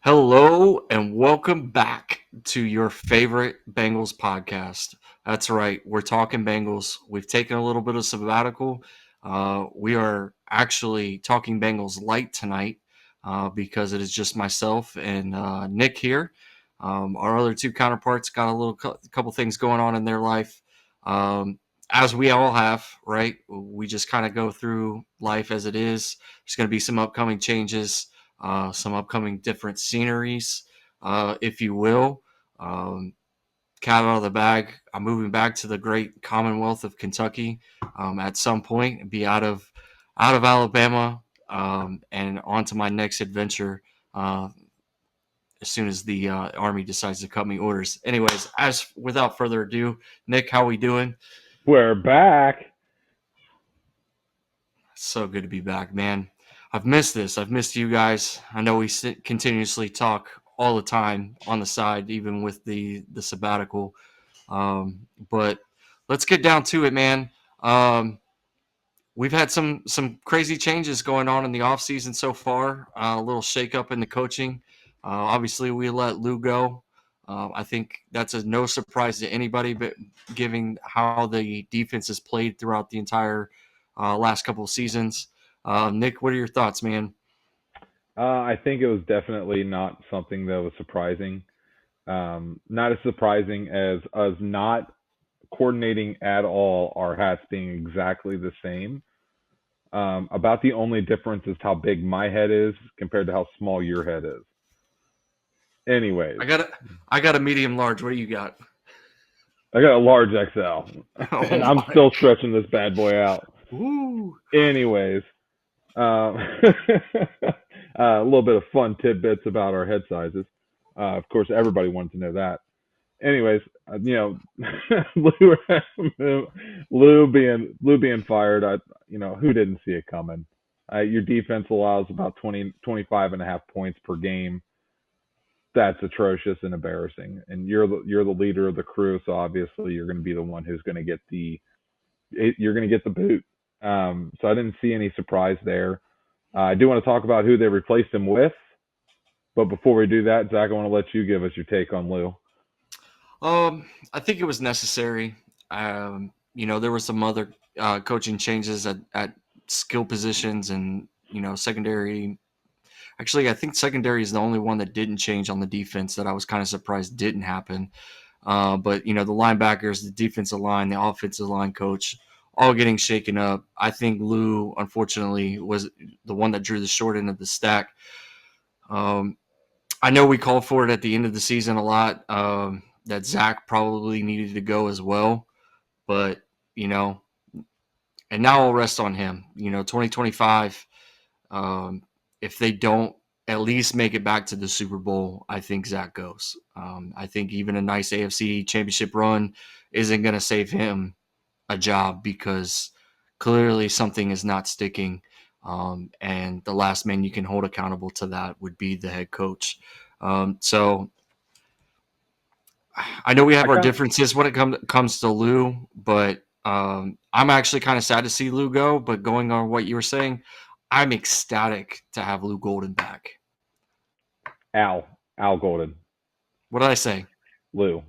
Hello and welcome back to your favorite Bengals podcast. That's right, we're talking Bengals. We've taken a little bit of sabbatical. We are actually talking Bengals Lite tonight because it is just myself and Nick here. Our other two counterparts got a couple things going on in their life, um, as we all have. Right, we just kind of go through life as it is. There's going to be some upcoming changes, some upcoming different sceneries, if you will. Um, Cat out of the bag. I'm moving back to the great Commonwealth of Kentucky at some point and be out of Alabama, and on to my next adventure as soon as the Army decides to cut me orders. Anyways, as without further ado, Nick, how we doing? We're back. So good to be back, man. I've missed this. I've missed you guys. I know we continuously talk all the time on the side, even with the sabbatical. But let's get down to it, man. We've had some crazy changes going on in the offseason so far. A little shakeup in the coaching. Obviously, we let Lou go. I think that's a no surprise to anybody, but given how the defense has played throughout the entire last couple of seasons. Nick, what are your thoughts, man? I think it was definitely not something that was surprising. Not as surprising as us not coordinating at all, our hats being exactly the same. About the only difference is how big my head is compared to how small your head is. Anyways, I got a, I got a medium large. What do you got? I got a large XL, and Oh I'm my! still stretching this bad boy out. Woo! Anyways, um, a little bit of fun tidbits about our head sizes. Of course, everybody wanted to know that. Anyways, Lou, Lou being fired. Who didn't see it coming? Your defense allows about 25.5 points per game. That's atrocious and embarrassing. And you're the leader of the crew, so obviously you're going to be the one who's going to get the boot. So I didn't see any surprise there. I do want to talk about who they replaced him with, but before we do that, Zach, I want to let you give us your take on Lou. I think it was necessary. There were some other coaching changes at skill positions and secondary. Actually, I think secondary is the only one that didn't change on the defense that I was kind of surprised didn't happen. But the linebackers, the defensive line, the offensive line coach, all getting shaken up. I think Lou, unfortunately, was the one that drew the short end of the stack. Um, I know we called for it at the end of the season a lot. That Zach probably needed to go as well, but you know, and now I'll rest on him. 2025. Um, if they don't at least make it back to the Super Bowl, I think Zach goes. I think even a nice AFC Championship run isn't going to save him a job because clearly something is not sticking. And the last man you can hold accountable to that would be the head coach. So I know we I have our kind of differences when it comes to Lou, but I'm actually kind of sad to see Lou go. But going on what you were saying, I'm ecstatic to have Lou Golden back. Al Golden, What did I say? Lou.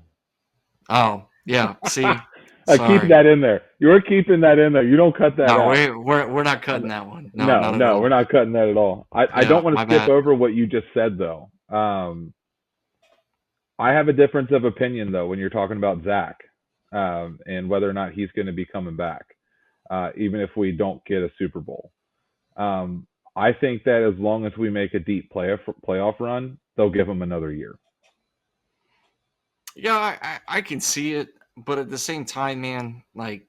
Oh, yeah. See, Keep sorry. that in there. You're keeping that in there. You don't cut that No, out. we're not cutting that one. No, No, not at no, we're all. not cutting that at all. I Yeah, don't want to my skip bad. over what you just said though. I have a difference of opinion though when you're talking about Zach, and whether or not he's going to be coming back, even if we don't get a Super Bowl. Um, I think that as long as we make a deep playoff run, they'll give him another year. Yeah, I can see it, but at the same time, man, like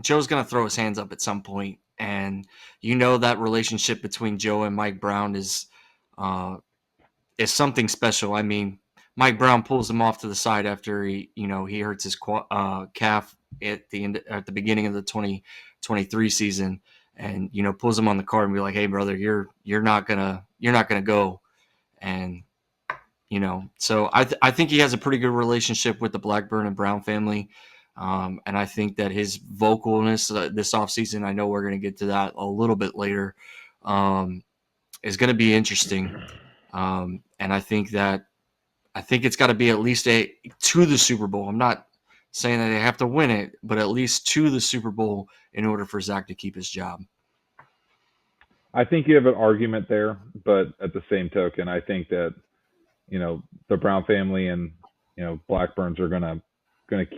Joe's gonna throw his hands up at some point, and that relationship between Joe and Mike Brown uh, is something special. I mean, Mike Brown pulls him off to the side after he hurts his calf at the beginning of the 2023 season, and pulls him on the card and be like, "Hey, brother, you're not gonna go." And so I think he has a pretty good relationship with the Blackburn and Brown family. And I think that his vocalness this offseason, I know we're going to get to that a little bit later, is going to be interesting. And I think it's got to be at least a to the Super Bowl. I'm not saying that they have to win it, but at least to the Super Bowl in order for Zach to keep his job. I think you have an argument there, but at the same token, I think that the Brown family and Blackburns are gonna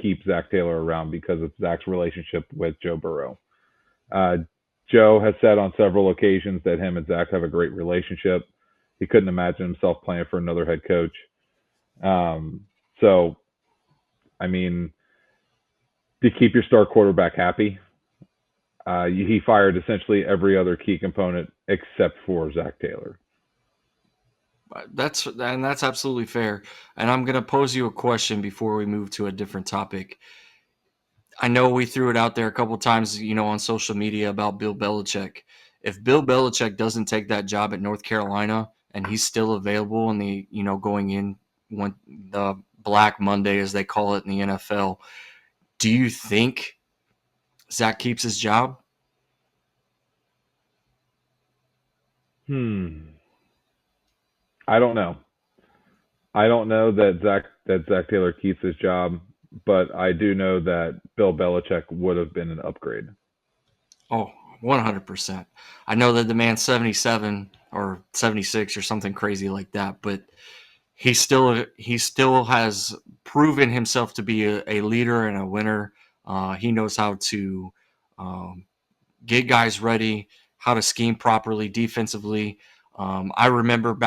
keep Zach Taylor around because of Zach's relationship with Joe Burrow. Uh, Joe has said on several occasions that him and Zach have a great relationship. He couldn't imagine himself playing for another head coach. So, I mean, to keep your star quarterback happy, he fired essentially every other key component except for Zach Taylor. That's absolutely fair. And I'm going to pose you a question before we move to a different topic. I know we threw it out there a couple times, on social media about Bill Belichick. If Bill Belichick doesn't take that job at North Carolina and he's still available in the, going in when the Black Monday, as they call it in the NFL, do you think Zach keeps his job? I don't know. I don't know that Zach Taylor keeps his job, but I do know that Bill Belichick would have been an upgrade. Oh, 100%. I know that the man's 77 or 76 or something crazy like that, but he still has proven himself to be a leader and a winner. He knows how to um, get guys ready, how to scheme properly defensively. I remember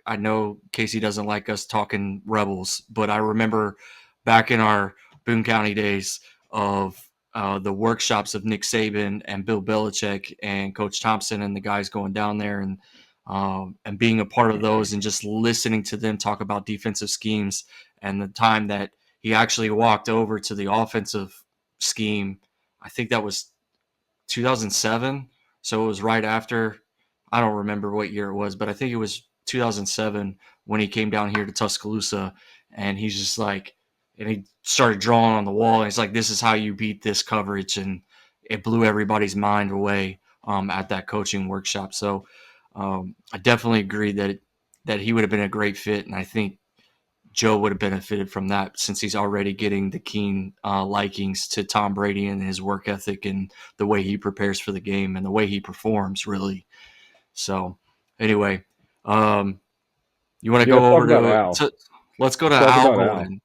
I know Casey doesn't like us talking Rebels, but I remember back in our Boone County days of the workshops of Nick Saban and Bill Belichick and Coach Thompson and the guys going down there and being a part of those and just listening to them talk about defensive schemes and the time that he actually walked over to the offensive scheme. I think that was 2007. So it was right after, I don't remember what year it was, but I think it was 2007 when he came down here to Tuscaloosa and he's just like, and he started drawing on the wall. And he's like, this is how you beat this coverage. And it blew everybody's mind away at that coaching workshop. So I definitely agree that he would have been a great fit. And I think Joe would have benefited from that since he's already getting the keen likings to Tom Brady and his work ethic and the way he prepares for the game and the way he performs, really. So, anyway, um, you want to Yeah, go let's talk over about Al. let's go to Let's talk Al about Al. Golden.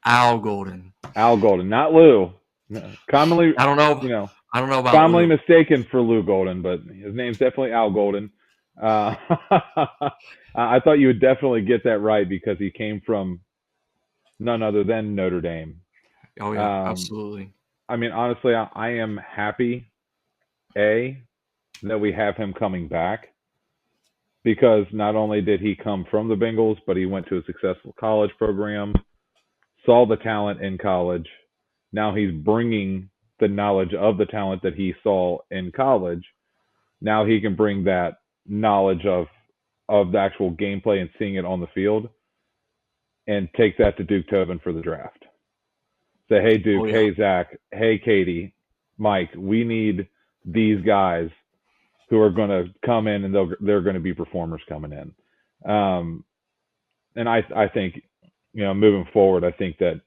Al Golden. Al Golden, not Lou. No, commonly, I don't know. you know, I don't know about commonly Lou. mistaken for Lou Golden, but his name's definitely Al Golden. Uh, I thought you would definitely get that right because he came from none other than Notre Dame. Oh yeah, Um, absolutely. I mean, honestly, I am happy that we have him coming back because not only did he come from the Bengals, but he went to a successful college program, saw the talent in college. Now he's bringing the knowledge of the talent that he saw in college. Now he can bring that knowledge of the actual gameplay and seeing it on the field and take that to Duke Tobin for the draft. Say, hey Duke, Oh yeah. hey Zach, hey Katie, Mike, we need these guys who are going to come in and they're going to be performers coming in. And I think moving forward, I think that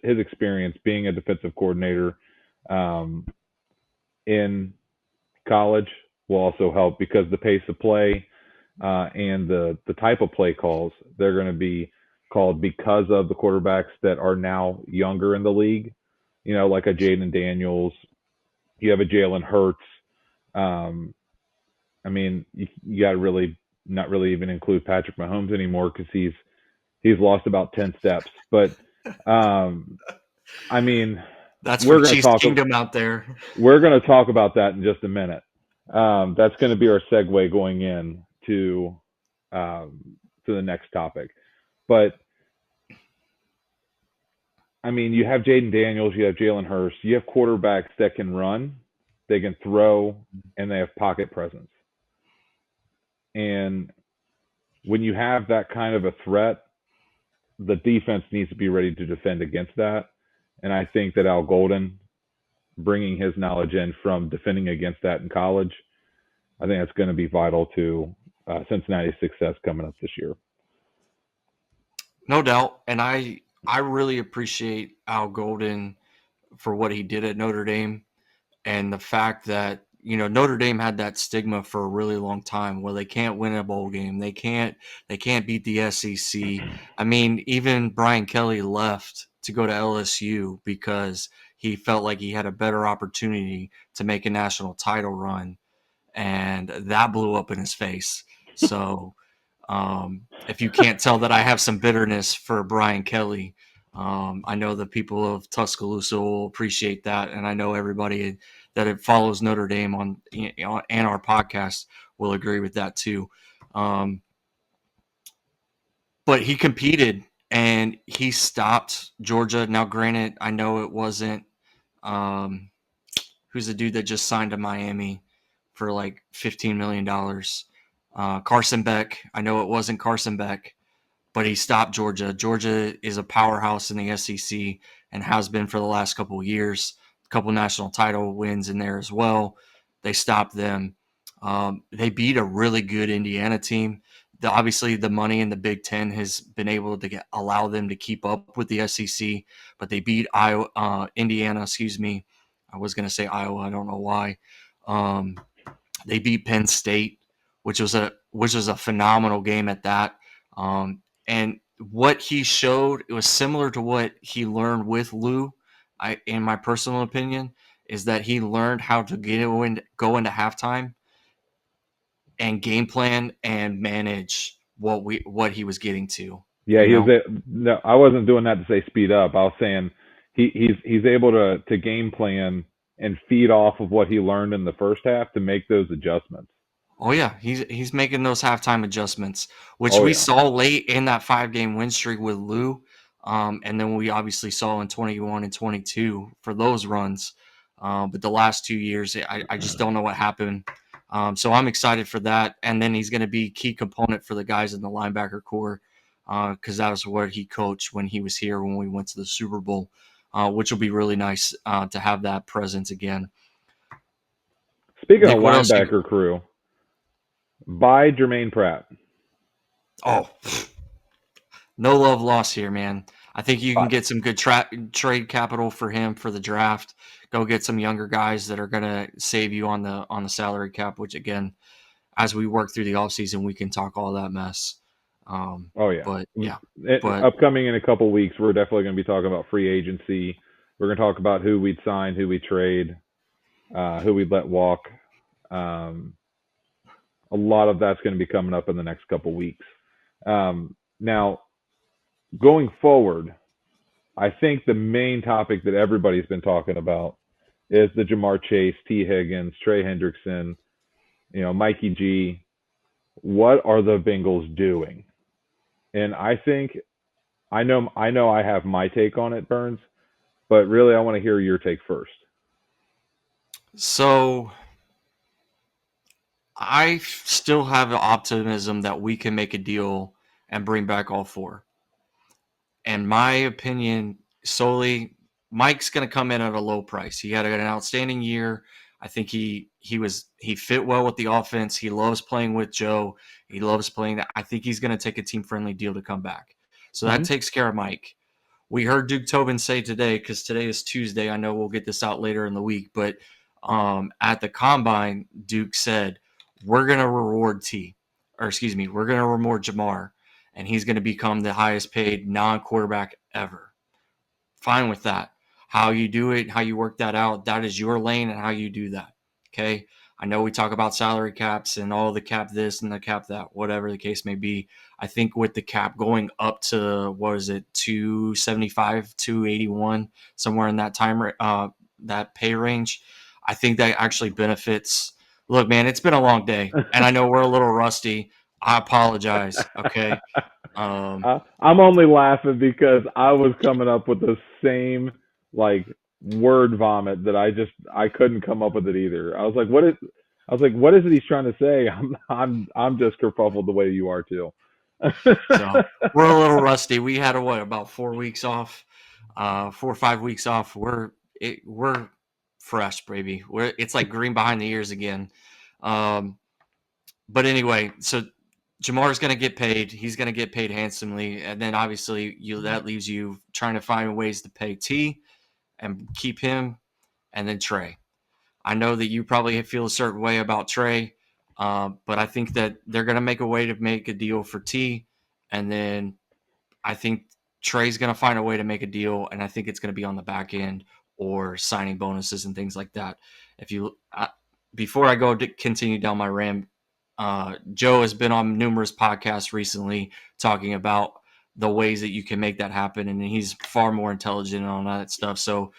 his experience being a defensive coordinator um, in college will also help because the pace of play and the type of play calls they're going to be called because of the quarterbacks that are now younger in the league. Like a Jaden Daniels, you have a Jalen Hurts. Um, I mean, you got to really not really even include Patrick Mahomes anymore because he's lost about 10 steps. But I mean, That's for we're going to Chiefs talk Kingdom out there. we're going to talk about that in just a minute. That's going to be our segue going in to the next topic. But I mean, you have Jaden Daniels, you have Jalen Hurst, you have quarterbacks that can run, they can throw, and they have pocket presence. And when you have that kind of a threat, the defense needs to be ready to defend against that. And I think that Al Golden, bringing his knowledge in from defending against that in college, I think that's going to be vital to Cincinnati's success coming up this year. No doubt. And I really appreciate Al Golden for what he did at Notre Dame, and the fact that Notre Dame had that stigma for a really long time where they can't win a bowl game, they can't beat the SEC. I mean, even Brian Kelly left to go to LSU because he felt like he had a better opportunity to make a national title run, and that blew up in his face. So if you can't tell that I have some bitterness for Brian Kelly, I know the people of Tuscaloosa will appreciate that, and I know everybody that it follows Notre Dame on and our podcast will agree with that too. Um, but he competed and he stopped Georgia. Now, granted, I know it wasn't um, who's the dude that just signed to Miami for like $15 million. Carson Beck. I know it wasn't Carson Beck, but he stopped Georgia. Georgia is a powerhouse in the SEC and has been for the last couple of years. A couple national title wins in there as well. They stopped them. They beat a really good Indiana team. Obviously, the money in the Big Ten has been able to allow them to keep up with the SEC, but they beat Indiana. Excuse me, I was going to say Iowa. I don't know why. Um, they beat Penn State, which was a phenomenal game at that. And what he showed, it was similar to what he learned with Lou. In my personal opinion, is that he learned how to go into halftime and game plan and manage what he was getting to. Yeah, You he was. know, No, I wasn't doing that to say speed up. I was saying he's able to game plan and feed off of what he learned in the first half to make those adjustments. Oh yeah, he's making those halftime adjustments, which Oh we yeah. saw late in that 5 game win streak with Lou, and then we obviously saw in 21 and 22 for those runs. But the last 2 years, I just don't know what happened. So I'm excited for that, and then he's going to be a key component for the guys in the linebacker core because that was what he coached when he was here when we went to the Super Bowl, which will be really nice to have that presence again. Speaking of Nick, what else you? linebacker crew, buy Jermaine Pratt. Oh. No love lost here, man. I think you can Buy. get some good trade capital for him for the draft. Go get some younger guys that are going to save you on the salary cap. Which again, as we work through the offseason, we can talk all that mess. Oh yeah. But yeah, but Upcoming in a couple weeks, we're definitely going to be talking about free agency. We're going to talk about who we'd sign, who we trade, who we'd let walk. Um, a lot of that's going to be coming up in the next couple weeks. Now, going forward, I think the main topic that everybody's been talking about is the Jamar Chase, T. Higgins, Trey Hendrickson, Mikey G. What are the Bengals doing? And I think I know I have my take on it, Burns, but really I want to hear your take first. so I still have the optimism that we can make a deal and bring back all four. And my opinion, solely, Mike's going to come in at a low price. He had an outstanding year. I think he fit well with the offense. He loves playing with Joe. He loves playing that. I think he's going to take a team friendly deal to come back. So that Mm-hmm. takes care of Mike. We heard Duke Tobin say today, because today is Tuesday. I know we'll get this out later in the week, but at the combine, Duke said, we're going to reward we're going to reward Jamar, and he's going to become the highest paid non-quarterback ever. Fine with that. How you do it, how you work that out, that is your lane and how you do that. Okay. I know we talk about salary caps and all the cap this and the cap that, whatever the case may be. I think with the cap going up to, what is it, 275, 281, somewhere in that that pay range, I think that actually benefits. Look, man, it's been a long day, and I know we're a little rusty. I apologize. Okay. Um, I'm only laughing because I was coming up with the same like word vomit that I couldn't come up with it either. What is it he's trying to say? I'm just kerfuffled the way you are too. So we're a little rusty. We had about 4 weeks off, 4 or 5 weeks off. We're fresh, baby. It's like green behind the ears again. Um, but anyway, so Jamar's going to get paid. He's going to get paid handsomely, and then obviously that leaves you trying to find ways to pay T and keep him, and then Trey. I know that you probably feel a certain way about Trey, but I think that they're going to make a way to make a deal for T, and then I think Trey's going to find a way to make a deal, and I think it's going to be on the back end or signing bonuses and things like that. If you before I go to continue down my rant, Joe has been on numerous podcasts recently talking about the ways that you can make that happen, and he's far more intelligent on that stuff. So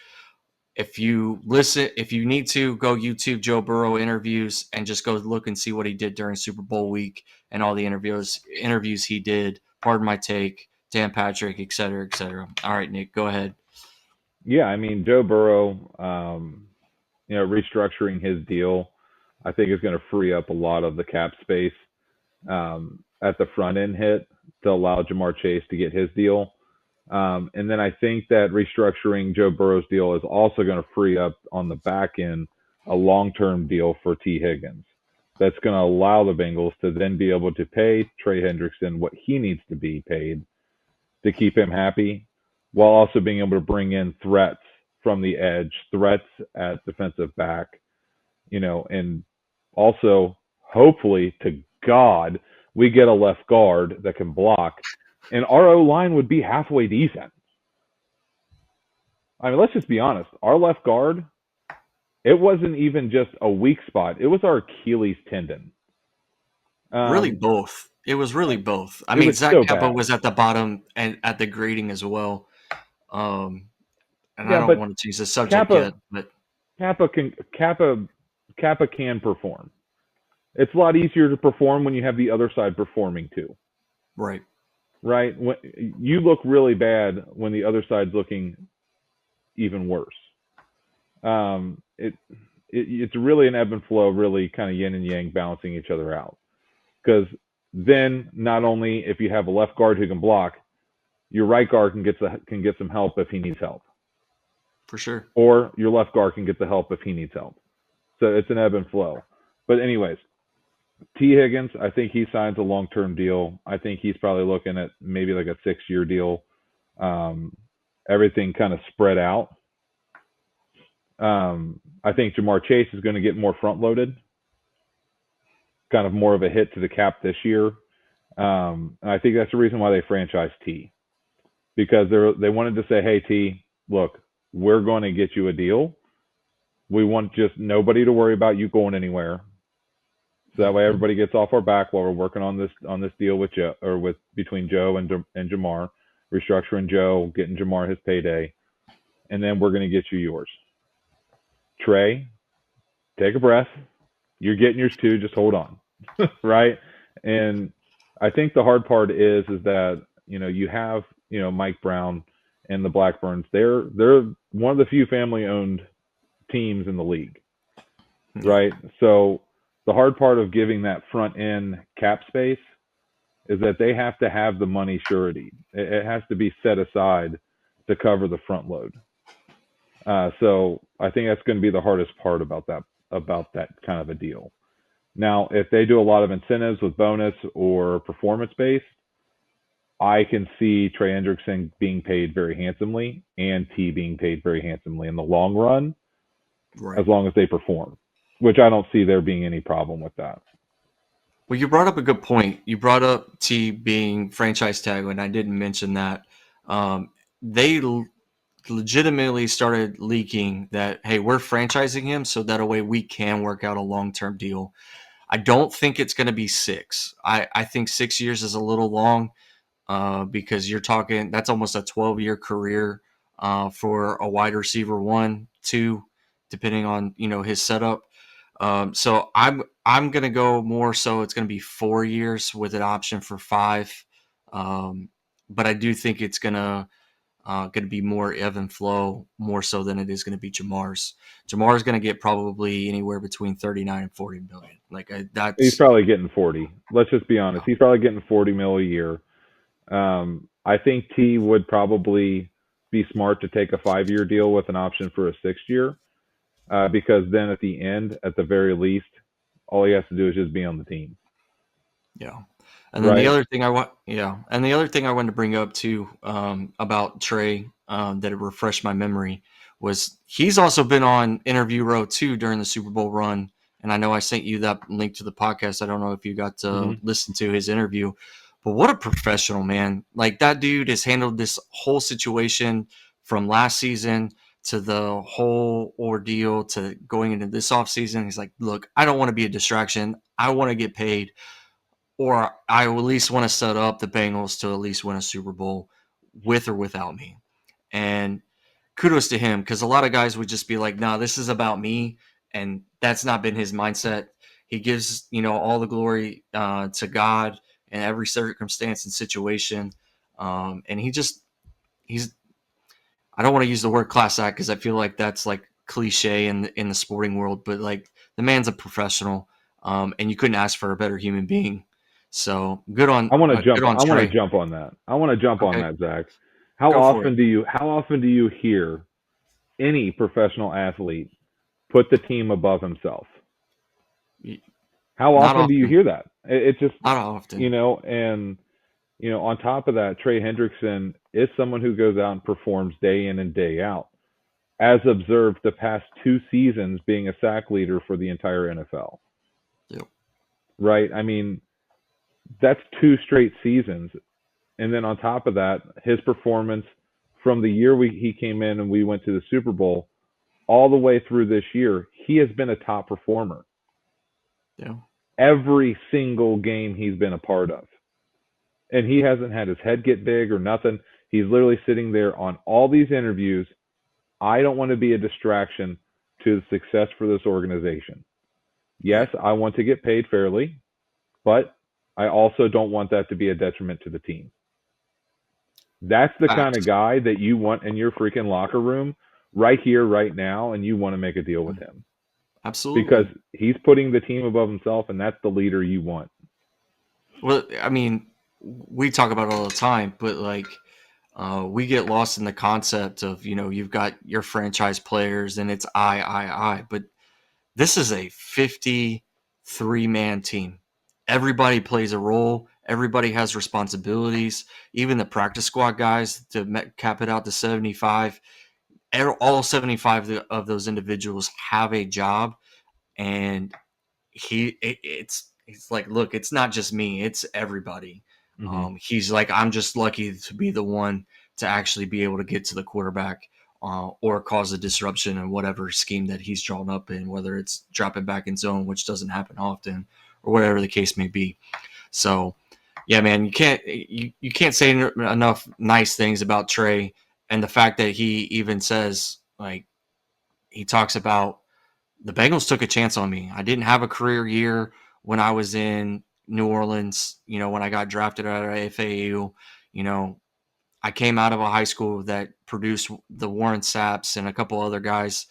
if you need to go YouTube Joe Burrow interviews and just go look and see what he did during Super Bowl week and all the interviews he did. Pardon my take, Dan Patrick, et cetera, et cetera. All right, Nick, go ahead. Yeah, I mean Joe Burrow, restructuring his deal, I think is going to free up a lot of the cap space at the front end hit to allow Jamar Chase to get his deal. And then I think that restructuring Joe Burrow's deal is also going to free up on the back end a long-term deal for T. Higgins. That's going to allow the Bengals to then be able to pay Trey Hendrickson what he needs to be paid to keep him happy, while also being able to bring in threats from the edge, threats at defensive back, and also hopefully to God we get a left guard that can block, and our O line would be halfway decent. I mean, let's just be honest. Our left guard, it wasn't even just a weak spot; it was our Achilles tendon. Really, both. It was really both. I It mean, was Zach so Kappa bad. was at the bottom and at the grading as well. Um, and I Yeah, don't but want to change the subject Kappa yet, but Kappa can Kappa can perform. It's a lot easier to perform when you have the other side performing too, right. right? When you look really bad when the other side's looking even worse. It's really an ebb and flow, really kind of yin and yang balancing each other out. Because then not only if you have a left guard who can block, your right guard can get some help if he needs help, For sure. or your left guard can get the help if he needs help. So it's an ebb and flow. But anyways, T. Higgins, I think he signs a long-term deal. I think he's probably looking at maybe like a 6-year deal. Everything kind of spread out. I think Jamar Chase is going to get more front-loaded, kind of more of a hit to the cap this year. And I think that's the reason why they franchised T, because they wanted to say, hey, T, look, we're going to get you a deal. We want just nobody to worry about you going anywhere. So that way everybody gets off our back while we're working on this deal with Joe, or with between Joe and Jamar, restructuring Joe, getting Jamar his payday, and then we're going to get you yours. Trey, take a breath. You're getting yours too. Just hold on, right? And I think the hard part is that you have Mike Brown and the Blackburns. They're one of the few family-owned teams in the league, right? So the hard part of giving that front end cap space is that they have to have the money surety. It has to be set aside to cover the front load. So I think that's going to be the hardest part about that kind of a deal. Now, if they do a lot of incentives with bonus or performance based, I can see Trey Hendrickson being paid very handsomely and T being paid very handsomely in the long run, Right. as long as they perform, which I don't see there being any problem with that. Well, you brought up a good point. You brought up T being franchise tag, and I didn't mention that. They legitimately started leaking that, hey, we're franchising him so that a way we can work out a long-term deal. I don't think it's going to be 6. I think 6 years is a little long because you're talking that's almost a 12-year career for a wide receiver 1, 2, depending on his setup. So I'm gonna go more so it's gonna be 4 years with an option for 5. But I do think it's gonna be more ebb and flow more so than it is gonna be Jamar's. Jamar's gonna get probably anywhere between 39 and 40 million. He's That's probably getting 40. Let's just be yeah, honest. He's probably getting 40 mil a year. I think T would probably be smart to take a 5-year deal with an option for a 6th year, because then at the very least, all he has to do is just be on the team. yeah. And then the right? other thing I want, yeah, and the other thing I wanted to bring up too about Trey that it refreshed my memory was he's also been on Interview Row too during the Super Bowl run. And I know I sent you that link to the podcast. I don't know if you got to Hmm. listen to his interview, but what a professional, man. Like that dude has handled this whole situation from last season to the whole ordeal to going into this offseason. He's like, look, I don't want to be a distraction. I want to get paid, or I at least want to set up the Bengals to at least win a Super Bowl with or without me. And kudos to him, because a lot of guys would just be like, nah, this is about me. And that's not been his mindset. He gives, all the glory to God in every circumstance and situation. And he's, I don't want to use the word class act because I feel like that's like cliche in the sporting world, but like the man's a professional, and you couldn't ask for a better human being. So good on I want to Trey. jump on that. I want to jump on Okay, that, Zach. go for it. How often do you hear any professional athlete put the team above himself? How Not often do you often. hear that? It just, Not often. and on top of that, Trey Hendrickson is someone who goes out and performs day in and day out, as observed the past 2 seasons being a sack leader for the entire NFL. Yep. Right? I mean, that's 2 straight seasons. And then on top of that, his performance from the year he came in and we went to the Super Bowl all the way through this year, he has been a top performer Yeah. every single game he's been a part of. And he hasn't had his head get big or nothing. He's literally sitting there on all these interviews. I don't want to be a distraction to the success for this organization. Yes, Right. I want to get paid fairly, but I also don't want that to be a detriment to the team. That's the kind of Facts. guy that you want in your freaking locker room right here, right now, and you want to make a deal with him because Absolutely. he's putting the team above himself, and that's the leader you want. Well, I mean, we talk about it all the time, but like we get lost in the concept of you've got your franchise players and it's I, but this is a 53-man team. Everybody plays a role. Everybody has responsibilities. Even the practice squad guys to cap it out to 75. All 75 of those individuals have a job, and it's like, look, it's not just me, it's everybody. Mm-hmm. He's like, I'm just lucky to be the one to actually be able to get to the quarterback, or cause a disruption in whatever scheme that he's drawn up in, whether it's dropping back in zone, which doesn't happen often, or whatever the case may be. So yeah, man, you can't say enough nice things about Trey, and the fact that he even says, like, he talks about the Bengals took a chance on me. I didn't have a career year when I was in New Orleans, when I got drafted out of FAU. You know, I came out of a high school that produced the Warren Sapps and a couple other guys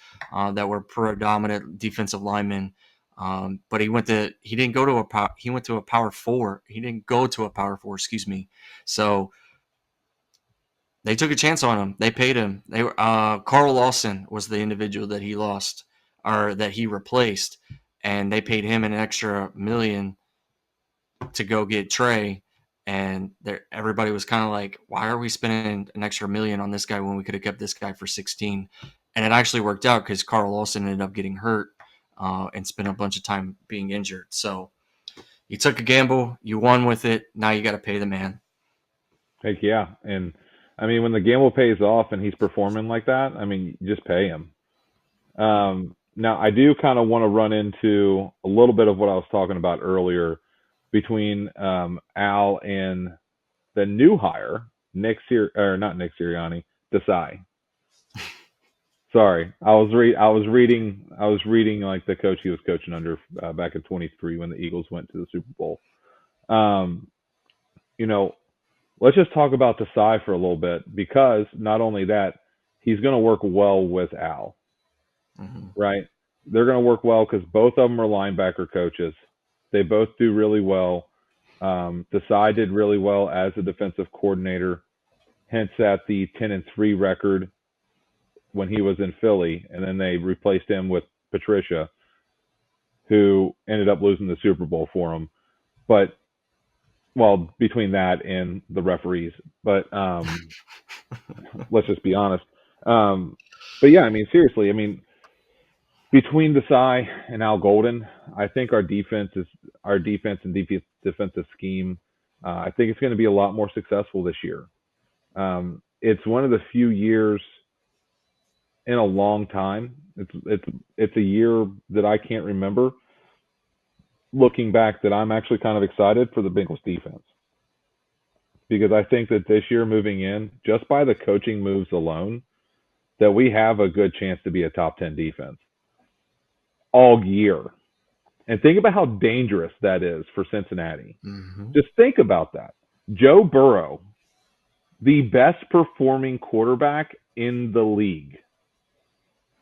that were predominant defensive linemen. But he didn't go to he went to a power four. He didn't go to a power four, excuse me. So they took a chance on him. They paid him. Carl Lawson was the individual that he lost, or that he replaced, and they paid him an extra $1 million to go get Trey. And everybody was kind of like, "Why are we spending an extra $1 million on this guy when we could have kept this guy for 16?" And it actually worked out because Carl Lawson ended up getting hurt and spent a bunch of time being injured. So you took a gamble, you won with it. Now you got to pay the man. Heck yeah, and I mean when the gamble pays off and he's performing like that, I mean just pay him. Now I do kind of want to run into a little bit of what I was talking about earlier between Al and the new hire, or not Nick Sirianni, Desai. Sorry, I was reading like the coach he was coaching under back in 23 when the Eagles went to the Super Bowl. Um, you know, let's just talk about Desai for a little bit because not only that, he's going to work well with Al, Mm-hmm. right? They're going to work well because both of them are linebacker coaches. They both do really well. Desai did really well as a defensive coordinator, hence at the 10-3 record when he was in Philly, and then they replaced him with Patricia, who ended up losing the Super Bowl for him. But Well, between that and the referees, but let's just be honest. Um, but yeah, I mean, seriously, I mean, between Desai and Al Golden, I think our defense and defensive scheme. I think it's going to be a lot more successful this year. It's one of the few years in a long time. It's a year that I can't remember looking back that I'm actually kind of excited for the Bengals defense because I think that this year moving in, just by the coaching moves alone, that we have a good chance to be a top 10 defense all year. And think about how dangerous that is for Cincinnati. Mm-hmm. Just think about that. Joe Burrow, the best performing quarterback in the league,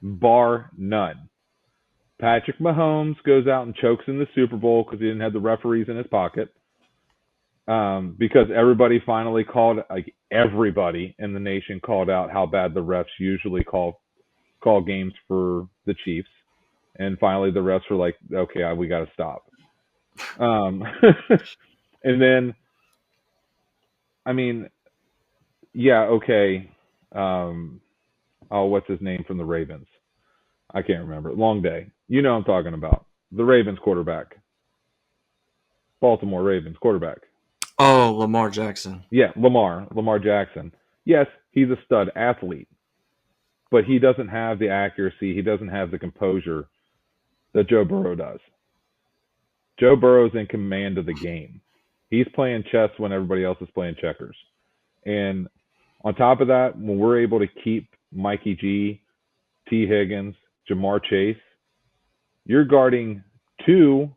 bar none. Patrick Mahomes goes out and chokes in the Super Bowl because he didn't have the referees in his pocket. Because everybody finally called, like everybody in the nation called out how bad the refs usually call games for the Chiefs, and finally the refs were like, okay, we got to stop. And then, I mean, yeah, okay. What's his name from the Ravens? I can't remember. Long day. You know what I'm talking about. The Ravens quarterback. Baltimore Ravens quarterback. Oh, Lamar Jackson. Yeah, Lamar Jackson. Yes, he's a stud athlete, but he doesn't have the accuracy. He doesn't have the composure that Joe Burrow does. Joe Burrow's in command of the game. He's playing chess when everybody else is playing checkers. And on top of that, when we're able to keep Mikey G, T. Higgins, Jamar Chase, you're guarding two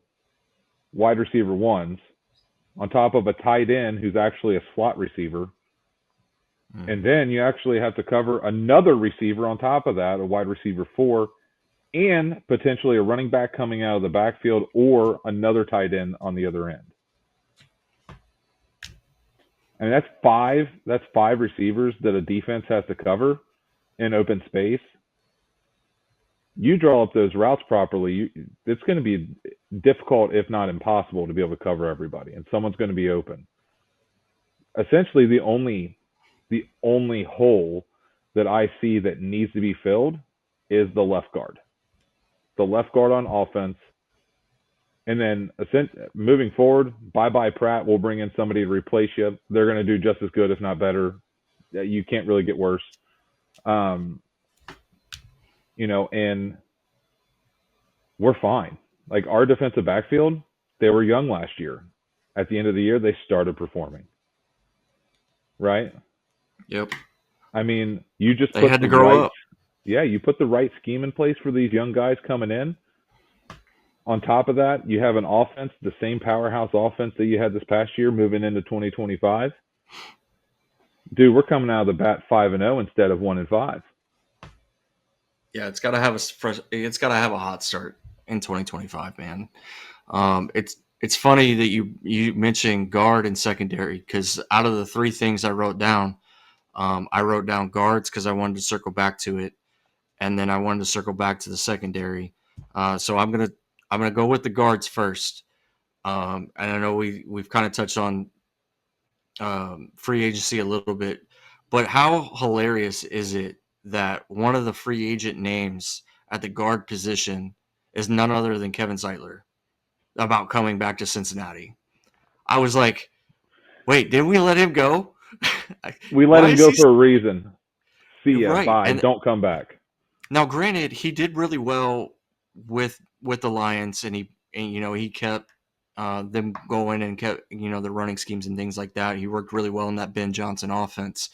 wide receiver ones on top of a tight end who's actually a slot receiver. And then you actually have to cover another receiver on top of that, a wide receiver 4, and potentially a running back coming out of the backfield or another tight end on the other end. I mean, that's five receivers that a defense has to cover in open space. You draw up those routes properly, it's going to be difficult, if not impossible, to be able to cover everybody, and someone's going to be open. Essentially, the only hole that I see that needs to be filled is the left guard. The left guard on offense. And then moving forward, bye-bye Pratt. We'll bring in somebody to replace you. They're going to do just as good, if not better. You can't really get worse. And we're fine. Like our defensive backfield, they were young last year. At the end of the year, they started performing. Right? Yep. I mean, you just they had to grow up. Yeah, you put the right scheme in place for these young guys coming in. On top of that, you have an offense, the same powerhouse offense that you had this past year moving into 2025. Dude, we're coming out of the bat 5-0 instead of 1-5. Yeah, it's got to have a hot start in 2025, man. It's funny that you mentioned guard and secondary because out of the three things I wrote down guards because I wanted to circle back to it, and then I wanted to circle back to the secondary. So I'm gonna go with the guards first. And I know we've kind of touched on free agency a little bit, but how hilarious is it that one of the free agent names at the guard position is none other than Kevin Zeitler about coming back to Cincinnati? I was like, wait, didn't we let him go? We let him go for a reason. See ya, right. bye, And don't come back. now, granted, he did really well with the Lions, and he kept them going and kept the running schemes and things like that. He worked really well in that Ben Johnson offense.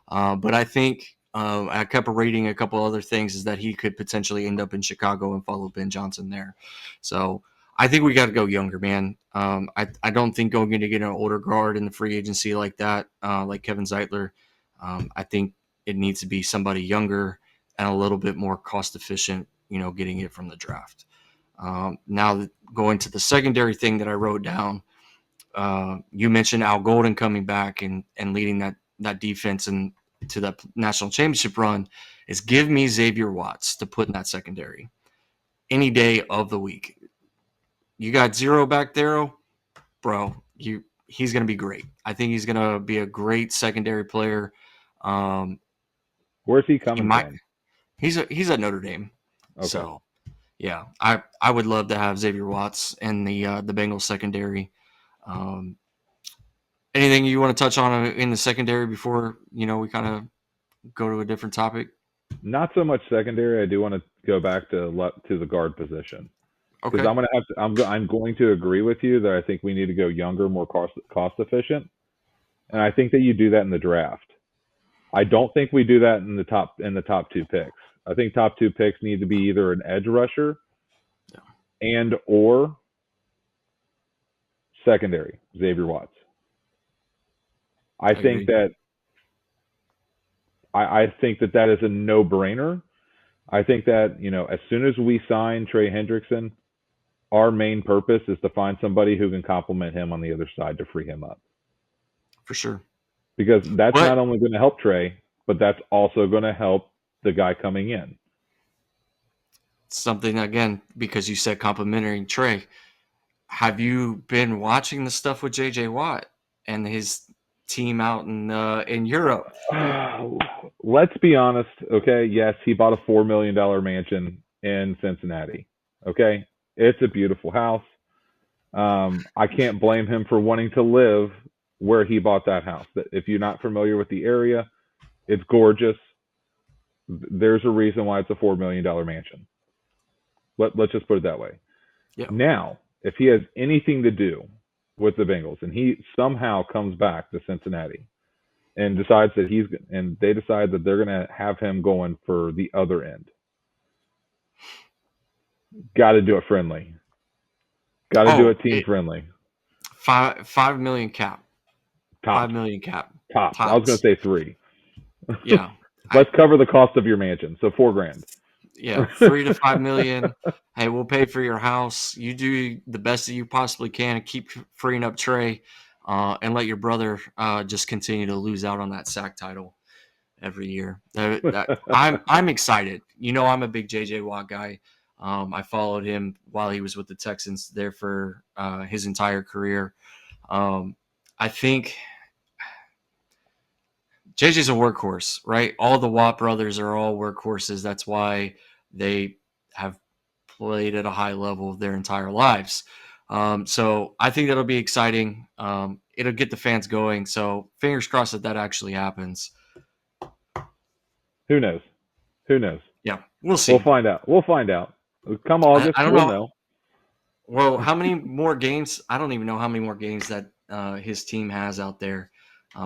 But I think I kept reading a couple other things is that he could potentially end up in Chicago and follow Ben Johnson there. So I think we got to go younger, man. I don't think going to get an older guard in the free agency like that, like Kevin Zeitler. I think it needs to be somebody younger and a little bit more cost efficient, getting it from the draft. Now going to the secondary thing that I wrote down, you mentioned Al Golden coming back and leading that defense and to that national championship run is give me Xavier Watts to put in that secondary any day of the week. You got zero back there, bro. he's going to be great. I think he's going to be a great secondary player. Um, Where's he he coming might. from? He's at Notre Dame, Okay. so yeah, I would love to have Xavier Watts in the Bengals secondary. Um, Anything you want to touch on in the secondary before we kind of go to a different topic? Not so much secondary. I do want to go back to the guard position because Okay. I'm going to agree with you that I think we need to go younger, more cost efficient, and I think that you do that in the draft. I don't think we do that in the top two picks. I think top two picks need to be either an edge rusher Yeah, and or secondary, Xavier Watts. I I think agree that I think that that is a no brainer. I think that, as soon as we sign Trey Hendrickson, our main purpose is to find somebody who can complement him on the other side to free him up. for sure. Because that's But not only going to help Trey, but that's also going to help the guy coming in. something again because you said complimentary Trey. Have you been watching the stuff with JJ Watt and his team out in Europe? Let's be honest, okay? Yes, he bought a $4 million mansion in Cincinnati. Okay, it's a beautiful house. I can't blame him for wanting to live where he bought that house. If you're not familiar with the area, it's gorgeous. There's a reason why it's a $4 million mansion. Let's just put it that way. Yeah, Now, if he has anything to do with the Bengals and he somehow comes back to Cincinnati and decides that they decide that they're going to have him going for the other end, got to do it friendly. Got to do Oh, it team friendly. 5 million cap. five Tops. million cap. Tops. I was going to Tops. say three. Yeah. I Let's cover the cost of your mansion. So 4 grand. Yeah, 3 to 5 million. Hey, we'll pay for your house. You do the best that you possibly can and keep freeing up Trey, and let your brother just continue to lose out on that sack title every year. I'm excited. I'm a big JJ Watt guy. I followed him while he was with the Texans there for his entire career. Um, I think JJ's a workhorse, right? All the Watt brothers are all workhorses. That's why they have played at a high level their entire lives. So I think that'll be exciting. It'll get the fans going. So fingers crossed that actually happens. Who knows? Who knows? Yeah, we'll We'll see. find out. We'll find out. Come I August, don't we'll know. know. Well, how many more games? I don't even know how many more games that his team has out there.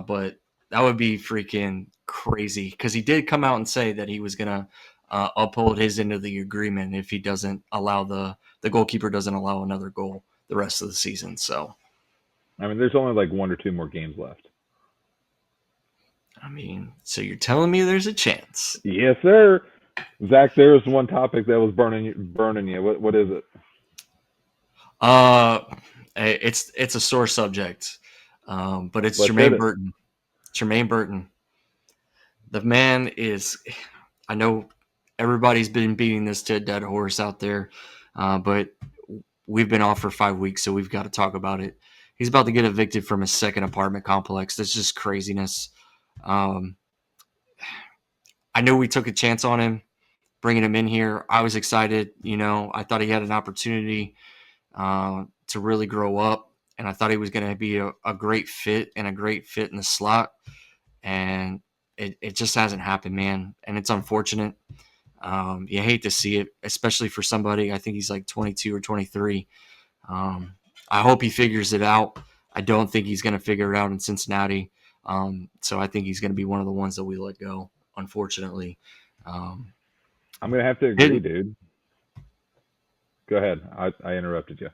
But that would be freaking crazy because he did come out and say that he was gonna uphold his end of the agreement if he doesn't allow the goalkeeper doesn't allow another goal the rest of the season. So I mean, there's only like 1 or 2 more games left. I mean, so you're telling me there's a chance? Yes, sir. Zach, there was one topic that was burning you. What is it? Uh, it's a sore subject, but it's Let's hit Jermaine it. Burton. Jermaine Burton. The man is. I know everybody's been beating this to a dead horse out there, but we've been off for 5 weeks, so we've got to talk about it. He's about to get evicted from his second apartment complex. That's just craziness. Um, I know we took a chance on him, bringing him in here. I was excited. I thought he had an opportunity to really grow up, and I thought he was going to be a great fit and a great fit in the slot. And it just hasn't happened, man. And it's unfortunate. You hate to see it, especially for somebody. I think he's like 22 or 23. I hope he figures it out. I don't think he's going to figure it out in Cincinnati. So I think he's going to be one of the ones that we let go, unfortunately. Um, I'm gonna have to agree, didn't dude. Go ahead. I interrupted you.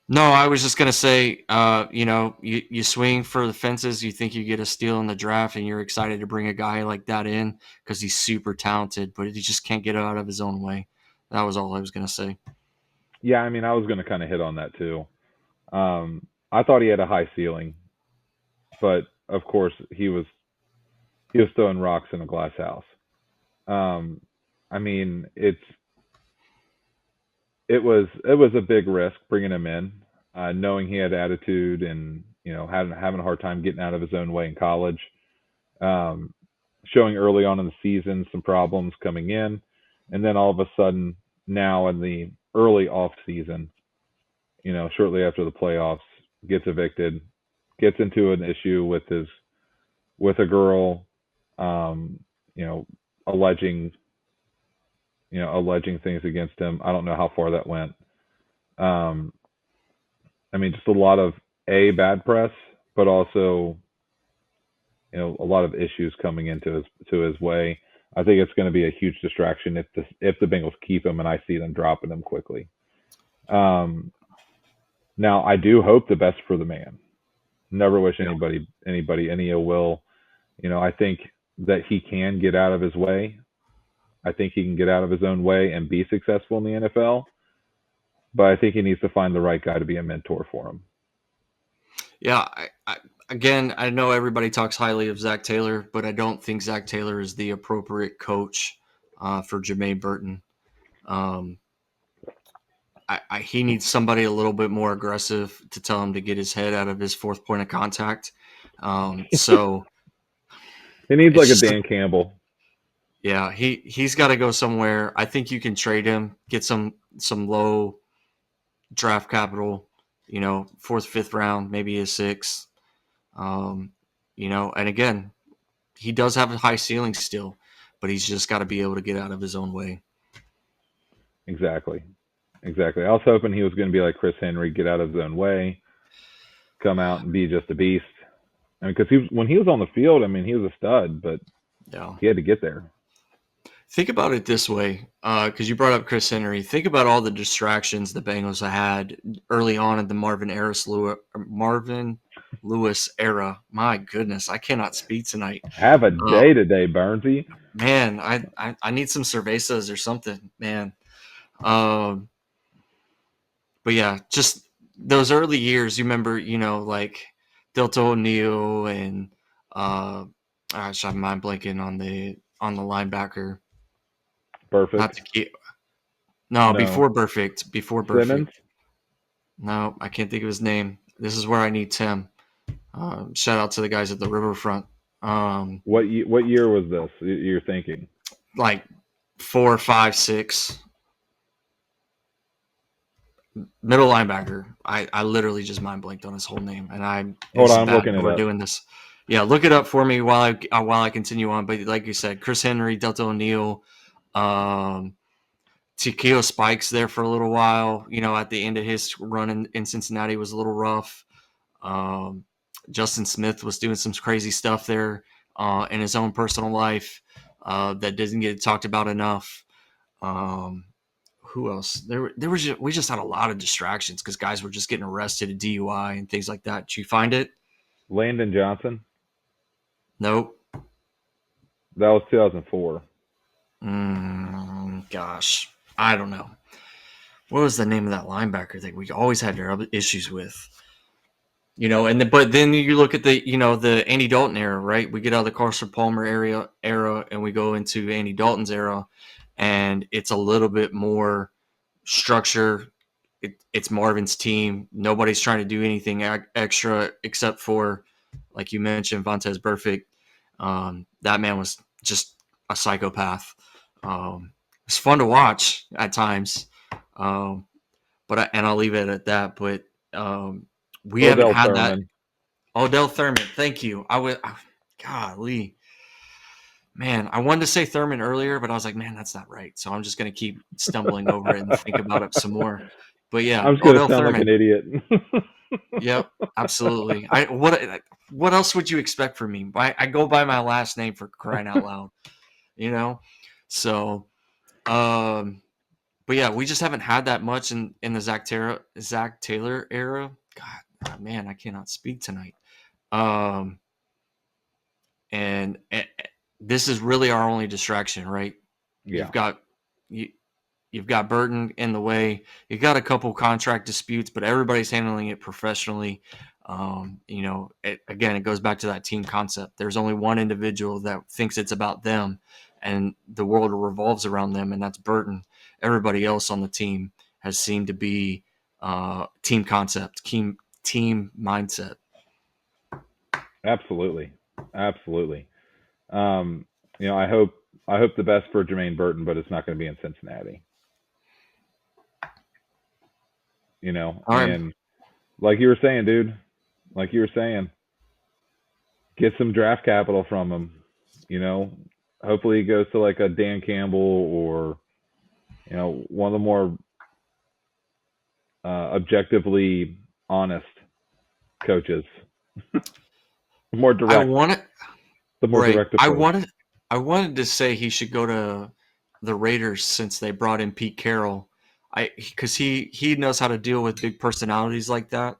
No, I was just gonna say, you swing for the fences. You think you get a steal in the draft, and you're excited to bring a guy like that in because he's super talented, but he just can't get out of his own way. That was all I was gonna say. Yeah, I mean, I was gonna kind of hit on that too. I thought he had a high ceiling, but of course he was throwing rocks in a glass house. Um, I mean, it was a big risk bringing him in, knowing he had attitude and having a hard time getting out of his own way in college. Um, Showing early on in the season some problems coming in, and then all of a sudden now in the early off season, shortly after the playoffs, gets evicted, gets into an issue with a girl, um, you know, alleging alleging things against him. I don't know how far that went. Um, I mean, just a lot of bad press, but also a lot of issues coming into his way. I think it's going to be a huge distraction if the Bengals keep him, and I see them dropping him quickly. Um, Now I do hope the best for the man. Never wish Yeah. anybody any ill will. I think that he can get out of his way. I think he can get out of his own way and be successful in the NFL. But I think he needs to find the right guy to be a mentor for him. Yeah, again, I know everybody talks highly of Zach Taylor, but I don't think Zach Taylor is the appropriate coach for Jermaine Burton. Um, he needs somebody a little bit more aggressive to tell him to get his head out of his fourth point of contact. So He needs it's like a just, Dan Campbell. yeah, he's got to go somewhere. I think you can trade him, get some low draft capital, fourth, fifth round, maybe a sixth. Um, and again, he does have a high ceiling still, but he's just got to be able to get out of his own way. Exactly. Exactly. I was hoping he was going to be like Chris Henry, get out of his own way, come out and be just a beast. I mean, because when he was on the field, I mean, he was a stud, but Yeah. he had to get there. Think about it this way, because you brought up Chris Henry. Think about all the distractions the Bengals had early on in the Marvin Lewis era. My goodness, I cannot speak tonight. Have a Uh, day today, Burnsy. Man, I need some cervezas or something, man. Um, but yeah, just those early years. You remember, like Delta O'Neal and gosh, I'm mind blanking on the linebacker. Not Perfect. to keep no No. before Simmons. perfect. No, I can't think of his name. This is where I need Tim. Shout out to the guys at the Riverfront. What year was this? You're thinking? Like 4, 5, 6 middle linebacker. I literally just mind blanked on his whole name, and Hold this is on, I'm bad looking that it we're up. doing this. Yeah, look it up for me while I continue on. But like you said, Chris Henry, Delta O'Neal, um, Tikio Spikes there for a little while. At the end of his run in Cincinnati was a little rough. Um, Justin Smith was doing some crazy stuff there in his own personal life that doesn't get talked about enough. Um, who else? There was we just had a lot of distractions because guys were just getting arrested at DUI and things like that. Did you find it? Landon Johnson. Nope. That was 2004. Gosh, I don't know. What was the name of that linebacker that we always had issues with? But then you look at the Andy Dalton era, right? We get out of the Carson Palmer era, and we go into Andy Dalton's era, and it's a little bit more structure. It's Marvin's team. Nobody's trying to do anything extra except for, like you mentioned, Vontez Burfict. That man was just a psychopath. It's fun to watch at times, um, and I'll leave it at that. But we haven't Odell had that. Thurman. Odell Thurman, thank you. Golly, man, I wanted to say Thurman earlier, but I was like, man, that's not right. So I'm just going to keep stumbling over it and think about it some more. But yeah, I'm just gonna Odell sound like an Thurman. idiot. Yep, absolutely. What else would you expect from me? I go by my last name for crying out loud, you know. So, but yeah, we just haven't had that much in the Zach Taylor era. God, man, I cannot speak tonight. Um, and this is really our only distraction, right? Yeah. You've got you, you've got Burton in the way. You've got a couple contract disputes, but everybody's handling it professionally. Again, it goes back to that team concept. There's only one individual that thinks it's about them, and the world revolves around them, and that's Burton. Everybody else on the team has seemed to be team concept, team mindset. Absolutely, absolutely. Um, I hope the best for Jermaine Burton, but it's not going to be in Cincinnati. All right. And like you were saying, dude, like you were saying, get some draft capital from him. You know, hopefully he goes to like a Dan Campbell or one of the more objectively honest coaches, more I direct, wanted the more right. direct approach. I wanted to say he should go to the Raiders since they brought in Pete Carroll. Because he knows how to deal with big personalities like that.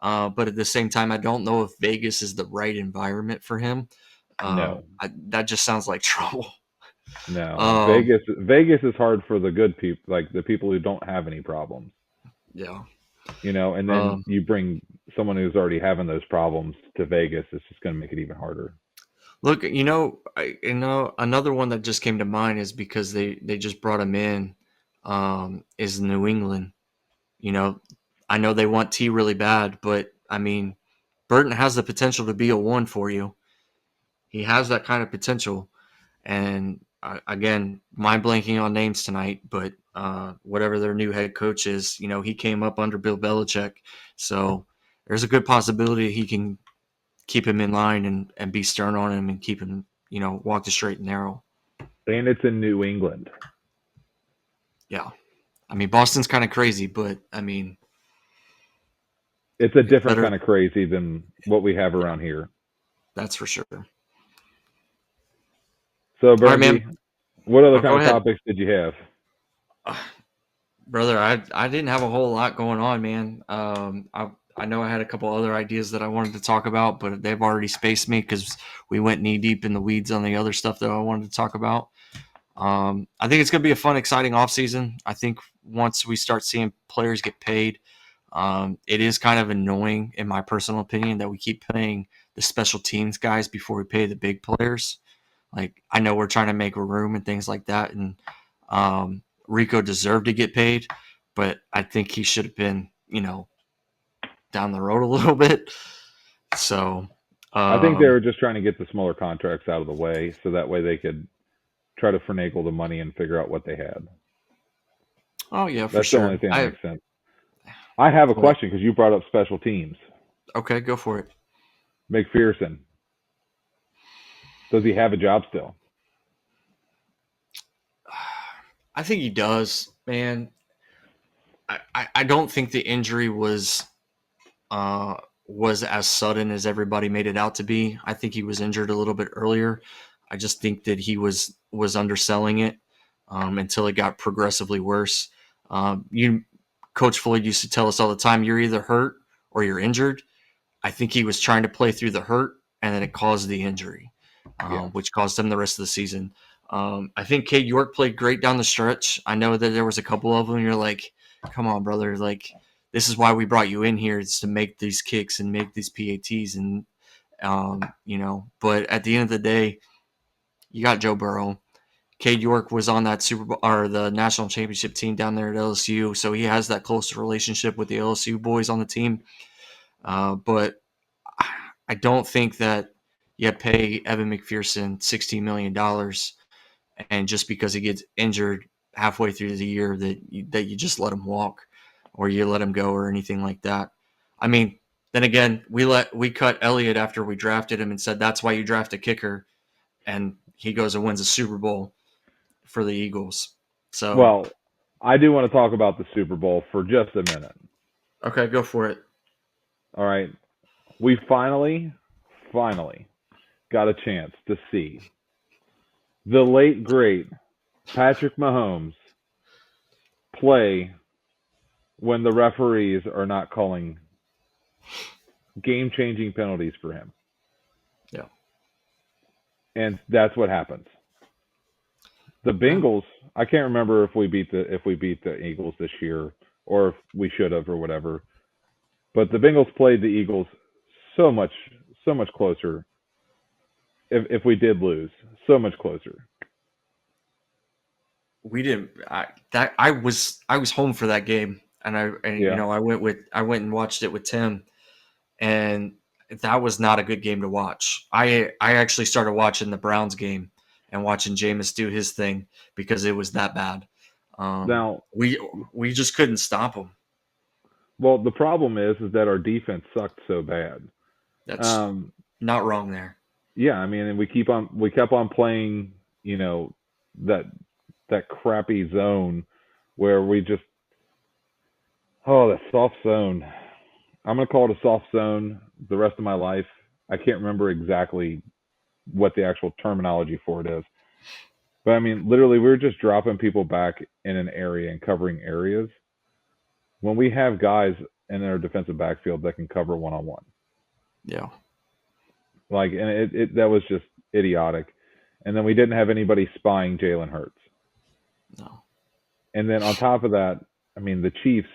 But at the same time, I don't know if Vegas is the right environment for him. No, That just sounds like trouble. no. Um, Vegas is hard for the good people, like the people who don't have any problems. yeah. And then Um, you bring someone who's already having those problems to Vegas, it's just going to make it even harder. Look, another one that just came to mind is because they just brought him in, is New England. You know, I know they want T really bad, but I mean, Burton has the potential to be a one for you. He has that kind of potential. And again, mind blanking on names tonight, but whatever their new head coach is, he came up under Bill Belichick. So there's a good possibility he can keep him in line and be stern on him and keep him, walk the straight and narrow. And it's in New England. Yeah. I mean, Boston's kind of crazy, but I mean, It's a it's different better. kind of crazy than what we have Yeah, around here. that's for sure. So, All right, man. Burnsy, what other Oh, kind go of ahead. topics did you have? Brother, I didn't have a whole lot going on, man. I know I had a couple other ideas that I wanted to talk about, but they've already spaced me because we went knee deep in the weeds on the other stuff that I wanted to talk about. I think it's going to be a fun, exciting offseason. I think once we start seeing players get paid, it is kind of annoying, in my personal opinion, that we keep paying the special teams guys before we pay the big players. Like, I know we're trying to make room and things like that, and Rico deserved to get paid, but I think he should have been, down the road a little bit. So, I think they um, were just trying to get the smaller contracts out of the way so that way they could try to finagle the money and figure out what they had. oh yeah, for That's the only sure. thing that makes sense. I have a But question because you brought up special teams. okay, go for it. McPherson, does he have a job still? I think he does, man. I don't think the injury uh, was as sudden as everybody made it out to be. I think he was injured a little bit earlier. I just think that he was underselling it until it got progressively worse. You, Coach Floyd used to tell us all the time, you're either hurt or you're injured. I think he was trying to play through the hurt, and then it caused the injury, Yeah. which caused him the rest of the season. I think Cade York played great down the stretch. I know that there was a couple of them. You're like, come on, brother. Like, this is why we brought you in here, is to make these kicks and make these PATs, and But at the end of the day, you got Joe Burrow. Cade York was on that Super Bowl or the national championship team down there at LSU, so he has that close relationship with the LSU boys on the team. But I don't think that you pay Evan McPherson $16 million, and just because he gets injured halfway through the year that you just let him walk or you let him go or anything like that. I mean, then again, we cut Elliott after we drafted him and said that's why you draft a kicker, and he goes and wins a Super Bowl for the Eagles. So Well, I do want to talk about the Super Bowl for just a minute. okay, go for it. All right. We finally got a chance to see the late, great Patrick Mahomes play when the referees are not calling game changing penalties for him. Yeah, And that's what happens. The yeah. Bengals, I can't remember if we beat the Eagles this year or if we should have or whatever. But the Bengals played the Eagles so much closer if we did lose. So much closer. We didn't. I was home for that game, and Yeah. I went and watched it with Tim, and that was not a good game to watch. I actually started watching the Browns game and watching Jameis do his thing because it was that bad. Now, We just couldn't stop him. well, the problem is that our defense sucked so bad. That's Um, not wrong there. yeah, I mean, and we kept on playing, that that crappy zone where we just the soft zone. I'm gonna call it a soft zone the rest of my life. I can't remember exactly what the actual terminology for it is, but I mean, literally, we were just dropping people back in an area and covering areas when we have guys in our defensive backfield that can cover one on one. Yeah. Like, and that was just idiotic. And then we didn't have anybody spying Jalen Hurts. No. And then on top of that, I mean, the Well, Chiefs,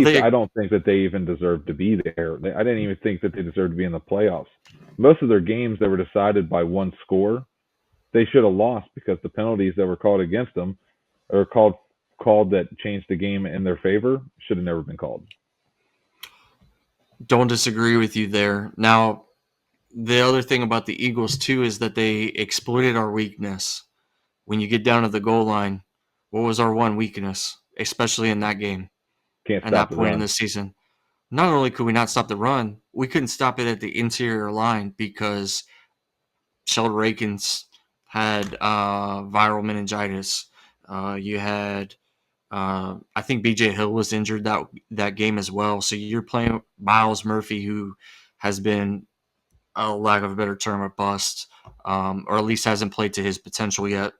they I don't think that they even deserve to be there. I didn't even think that they deserved to be in the playoffs. Most of their games that were decided by one score, they should have lost because the penalties that were called against them or called that changed the game in their favor should have never been called. don't disagree with you there. Now, the other thing about the Eagles too is that they exploited our weakness. When you get down to the goal line, what was our one weakness, especially in that game Can't and stop that the point in run. the season? Not only could we not stop the run, we couldn't stop it at the interior line because Sheldon Rakins had viral meningitis. You had, I think B.J. Hill was injured that game as well. So you're playing Miles Murphy, who has been, a lack of a better term, a bust, or at least hasn't played to his potential yet.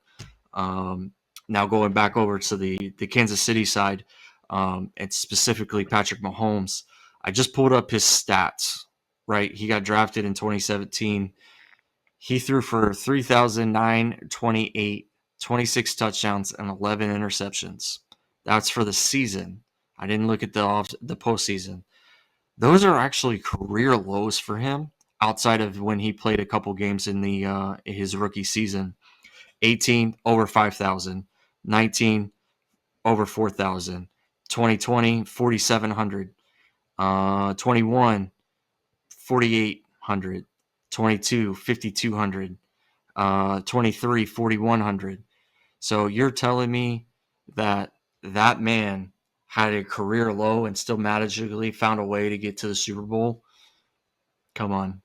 Um, Now going back over to the Kansas City side, and specifically Patrick Mahomes, I just pulled up his stats. Right, he got drafted in 2017. He threw for 3,928, 26 touchdowns, and 11 interceptions. That's for the season. I didn't look at the postseason. Those are actually career lows for him outside of when he played a couple games in the his rookie season. 18 over 5,000, 19 over 4,000, 2020 4,700, 21 4,800, 22 5,200, 23 4,100. So you're telling me that that man had a career low and still magically found a way to get to the Super Bowl? Come on.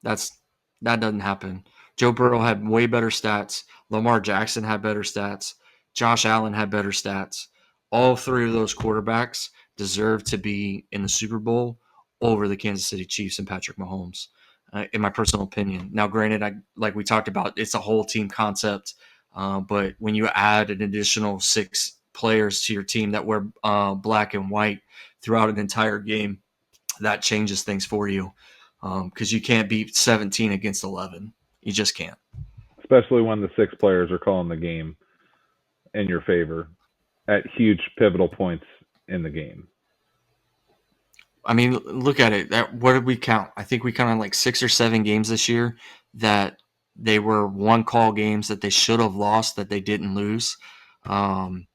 That's that doesn't happen. Joe Burrow had way better stats. Lamar Jackson had better stats. Josh Allen had better stats. All three of those quarterbacks deserve to be in the Super Bowl over the Kansas City Chiefs and Patrick Mahomes, in my personal opinion. Now, granted, like we talked about, it's a whole team concept, but when you add an additional 6 players to your team that wear black and white throughout an entire game, that changes things for you because you can't beat 17 against 11. You just can't. Especially when the 6 players are calling the game in your favor at huge pivotal points in the game. I mean, look at it. What did we count? I think we counted like 6 or 7 games this year that they were one call games that they should have lost that they didn't lose. Um,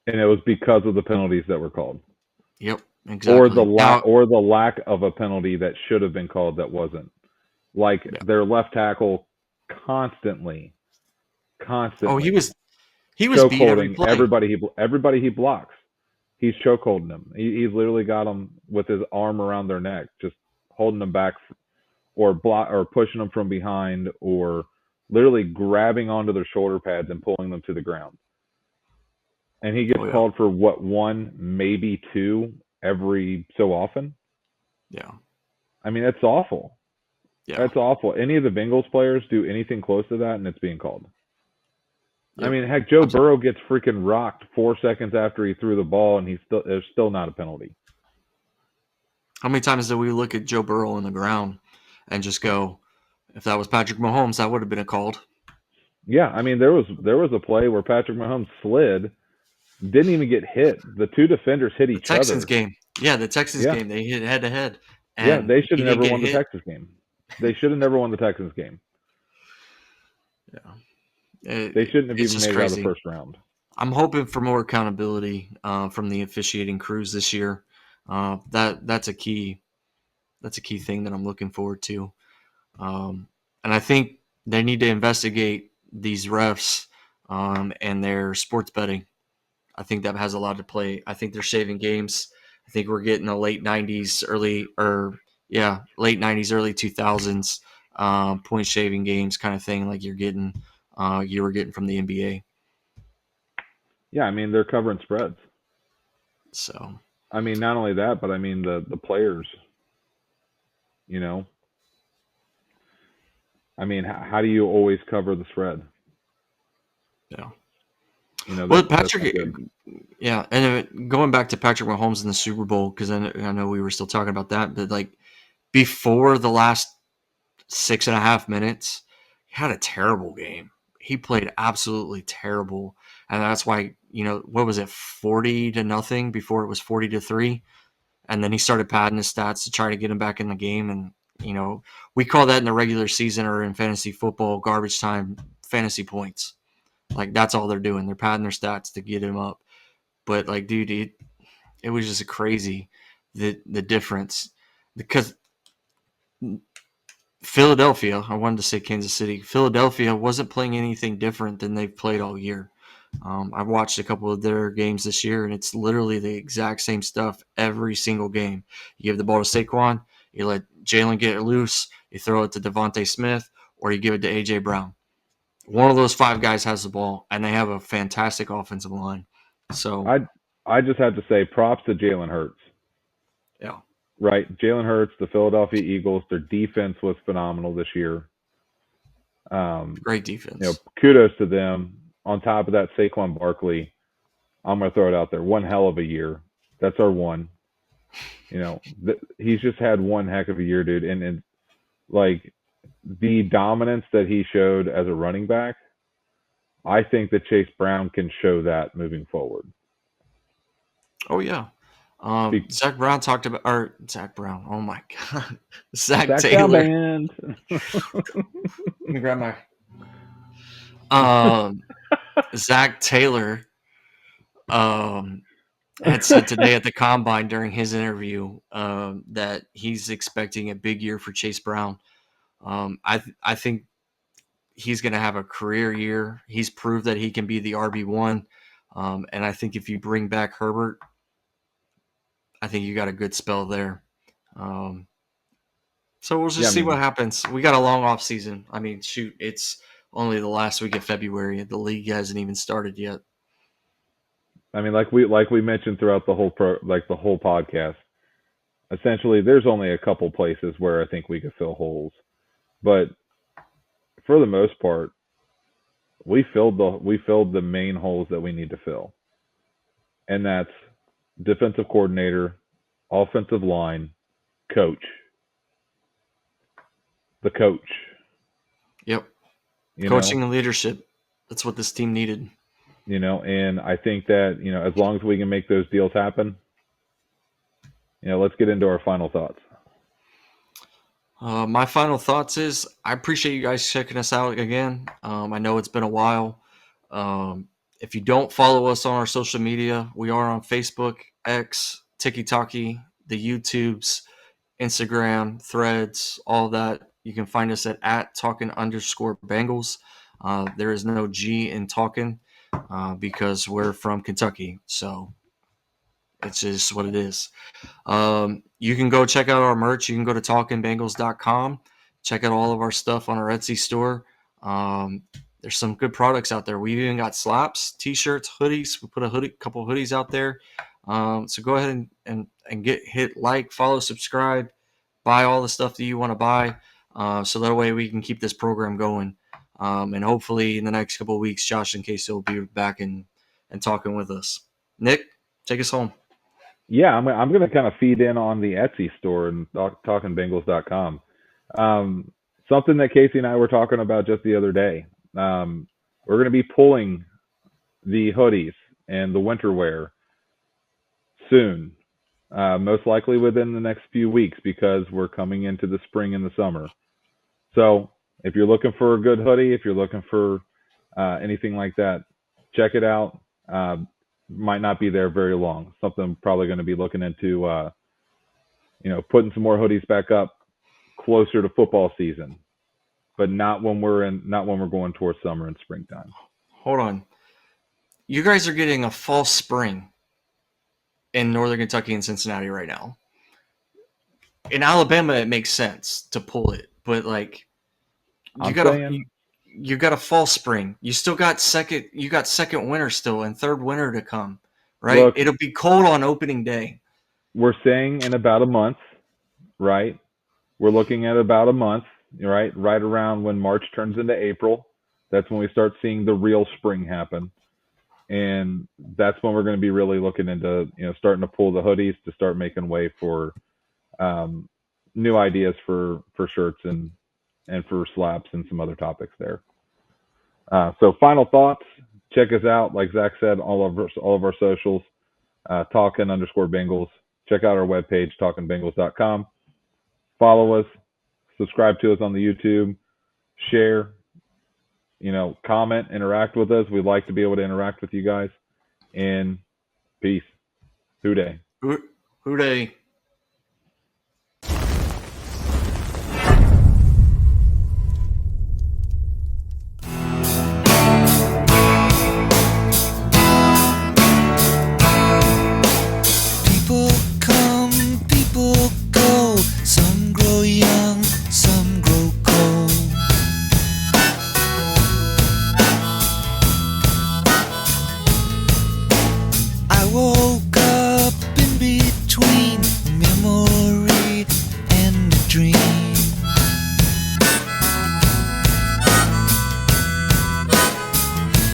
And it was because of the penalties that were called. yep, exactly. Now, Or the lack of a penalty that should have been called that wasn't. Like yeah. their left tackle constantly Oh, constantly he was beat every chokeholding play. everybody he blocks. He's chokeholding them. He's literally got them with his arm around their neck, just holding them back or block or pushing them from behind or literally grabbing onto their shoulder pads and pulling them to the ground. And he gets Oh yeah, called for what, one, maybe two every so often. yeah, I mean, that's awful. yeah. That's awful. Any of the Bengals players do anything close to that, and it's being called. I Yep. mean, heck, Joe Burrow gets freaking rocked 4 seconds after he threw the ball, and there's still not a penalty. How many times did we look at Joe Burrow on the ground and just go, if that was Patrick Mahomes, that would have been a called? Yeah, I mean, there was a play where Patrick Mahomes slid, didn't even get hit. The two defenders hit The each Texans other. game. Yeah, the Texans Yeah, game. They hit head to head, yeah, and they should he have didn't never get won the hit. Texas game. They should have never won the Texans game. Yeah, They shouldn't have it's even just made it out of the crazy. first round. I'm hoping for more accountability from the officiating crews this year. That's a key. That's a key thing that I'm looking forward to. And I think they need to investigate these refs and their sports betting. I think that has a lot to play. I think they're saving games. I think we're getting a late '90s, late '90s, early 2000s point shaving games kind of thing, like you were getting from the NBA. Yeah, I mean they're covering spreads. So I mean not only that, but I mean the players. You know, I mean how do you always cover the spread? yeah. You know Well, that's not Patrick, good. yeah, and going back to Patrick Mahomes in the Super Bowl because I know we were still talking about that, but like before the last 6.5 minutes, he had a terrible game. He played absolutely terrible, and that's why what was it, 40-0 before it was 40-3, and then he started padding his stats to try to get him back in the game, and we call that in the regular season or in fantasy football garbage time fantasy points. Like that's all they're doing. They're padding their stats to get him up. But like, dude, it was just crazy the difference because Philadelphia, I wanted to say Kansas City. Philadelphia wasn't playing anything different than they've played all year. I've watched a couple of their games this year, and it's literally the exact same stuff every single game. You give the ball to Saquon, you let Jalen get it loose, you throw it to Devontae Smith, or you give it to A.J. Brown. One of those five guys has the ball, and they have a fantastic offensive line. So, I I just have to say props to Jalen Hurts. yeah, Right, Jalen Hurts, the Philadelphia Eagles, their defense was phenomenal this year. Um, great defense. kudos to them. On top of that, Saquon Barkley, I'm gonna throw it out there. One hell of a year. That's our one. He's just had one heck of a year, dude. And like the dominance that he showed as a running back, I think that Chase Brown can show that moving forward. Oh, yeah. Be- Zach Brown talked about, or Zach Brown. Oh my God, Zach Sack Down Taylor. Band. Let me grab my. Um, Zach Taylor um, had said today at the combine during his interview that he's expecting a big year for Chase Brown. I think he's going to have a career year. He's proved that he can be the RB1, and I think if you bring back Herbert, I think you got a good spell there. Um, so we'll Yeah, just I see what mean, happens. We got a long off season. I mean, shoot, it's only the last week of February. The league hasn't even started yet. like we mentioned throughout the whole podcast. Essentially, there's only a couple places where I think we could fill holes, but for the most part, we filled the main holes that we need to fill, and that's defensive coordinator, offensive line, coach, the coach. Yep, You know, coaching and leadership. That's what this team needed. and I think that as long as we can make those deals happen, let's get into our final thoughts. My final thoughts is I appreciate you guys checking us out again. I know it's been a while. Um, if you don't follow us on our social media, we are on Facebook, X, TikTok, the YouTubes, Instagram, Threads, all that. You can find us at Talkin_Bengals. There is no G in Talkin because we're from Kentucky. So it's just what it is. You can go check out our merch. You can go to talkinbengals.com. Check out all of our stuff on our Etsy store. Um, there's some good products out there. We even got slaps, t-shirts, hoodies. We put couple hoodies out there. So go ahead and hit like, follow, subscribe, buy all the stuff that you want to buy. So that way we can keep this program going. And hopefully in the next couple of weeks, Josh and Casey will be back and talking with us. Nick, take us home. Yeah, I'm gonna kind of feed in on the Etsy store and talkingbengals.com. Um, Something that Casey and I were talking about just the other day. We're gonna be pulling the hoodies and the winter wear soon, most likely within the next few weeks because we're coming into the spring and the summer. So if you're looking for a good hoodie, if you're looking for anything like that, check it out. Might not be there very long. Something I'm probably going to be looking into putting some more hoodies back up closer to football season, but not when we're going towards summer and springtime. Hold on. You guys are getting a false spring in Northern Kentucky and Cincinnati right now. In Alabama, it makes sense to pull it, but like you I'm got a saying, you got a false spring. You still got second. You got second winter still and third winter to come. Right? look, It'll be cold on opening day. we're saying in about a month, right? We're looking at about a month, right? Right around when March turns into April. That's when we start seeing the real spring happen. And that's when we're going to be really looking into, starting to pull the hoodies to start making way for um, new ideas for shirts and for slaps and some other topics there. So final thoughts. Check us out. Like Zach said, all of our socials, talkin_Bengals. Check out our webpage, talkinbengals.com. Follow us, subscribe to us on the YouTube, share, comment, interact with us. We'd like to be able to interact with you guys. And peace. Hoo day. Who they